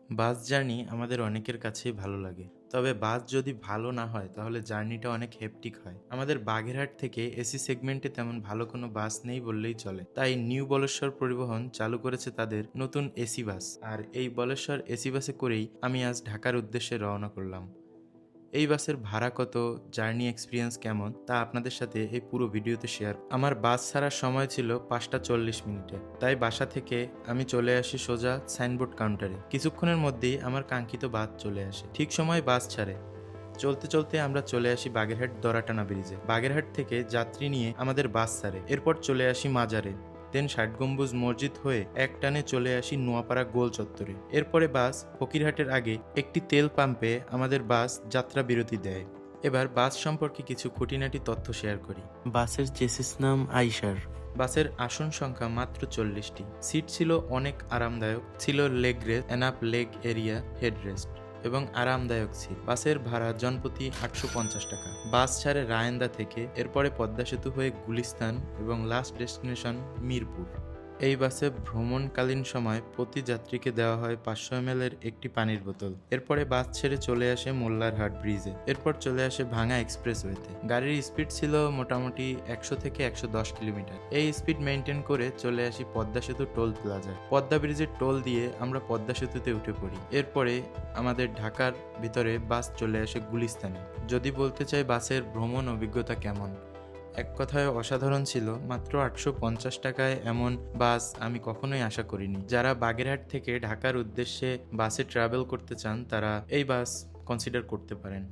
Bus journey আমাদের অনেকের কাছেই ভালো লাগে। তবে বাস যদি ভালো না হয় তাহলে জার্নিটা অনেক হেপটিক হয়। আমাদের বাগেরহাট থেকে এসি সেগমেন্টে তেমন ভালো কোনো বাস নেই বললেই চলে। তাই নিউ বলেশ্বর পরিবহন চালু করেছে তাদের নতুন এসি বাস। আর এই বলেশ্বর এসি বাসে করেই আমি আজ ঢাকার উদ্দেশ্যে রওনা করলাম। এই বাসের ভাড়া কত, জার্নি এক্সপিরিয়েন্স কেমন তা আপনাদের সাথে এই পুরো ভিডিওতে শেয়ার। আমার বাস ছাড়ার সময় ছিল 5:40 তাই বাসা থেকে আমি চলে আসি সোজা সাইনবোর্ড কাউন্টারে। কিছুক্ষণের মধ্যেই আমার কাঙ্ক্ষিত বাস চলে আসে, ঠিক সময় বাস ছাড়ে। চলতে চলতে আমরা চলে আসি বাগেরহাট দরাটানা ব্রিজে। বাগেরহাট থেকে যাত্রী নিয়ে আমাদের বাস ছাড়ে, এরপর চলে আসি মাজারে, দেন ৬০ গম্বুজ মসজিদ হয়ে এক টানে চলে আসি নোয়াপাড়া গোল চত্বরে। এরপরে বাস ফকিরহাটের আগে একটি তেল পাম্পে আমাদের বাস যাত্রা বিরতি দেয়। এবার বাস সম্পর্কে কিছু খুঁটিনাটি তথ্য শেয়ার করি। বাসের চেসিস নাম আইশার। বাসের আসন সংখ্যা মাত্র 40টি। সিট ছিল অনেক আরামদায়ক, ছিল leg rest, enough leg area, headrest এবং আরামদায়ক সিট। বাসের ভাড়া জনপ্রতি 850 টাকা। বাস ছাড়ে রায়েন্দা থেকে, এরপরে পদ্মা সেতু হয়ে গুলিস্তান এবং লাস্ট ডেস্টিনেশন মিরপুর। এই বাসে ভ্রমণকালীন সময় প্রতি যাত্রীকে দেওয়া হয় 500 ml এর একটি পানির বোতল। এরপরে বাস ছেড়ে চলে আসে মোল্লারহাট ব্রিজে, এরপর চলে আসে ভাঙা এক্সপ্রেসওয়েতে। গাড়ির স্পিড ছিল মোটামুটি 100 থেকে 110 কিলোমিটার। এই স্পিড মেনটেন করে চলে আসি পদ্মা সেতু টোল প্লাজায়। পদ্মা ব্রিজের টোল দিয়ে আমরা পদ্মা সেতুতে উঠে পড়ি। এরপরে আমাদের ঢাকার ভিতরে বাস চলে আসে গুলিস্তানে। যদি বলতে চাই বাসের ভ্রমণ অভিজ্ঞতা কেমন, এক কথায় অসাধারণ ছিল। মাত্র 850 টাকায় এমন বাস আমি কখনোই আশা করিনি। যারা বাগেরহাট থেকে ঢাকার উদ্দেশ্যে বাসে ট্রাভেল করতে চান তারা এই বাস কনসিডার করতে পারেন।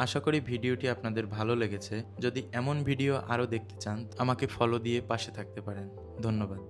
আশা করি ভিডিওটি আপনাদের ভালো লেগেছে। যদি এমন ভিডিও আরও দেখতে চান আমাকে ফলো দিয়ে পাশে থাকতে পারেন। ধন্যবাদ।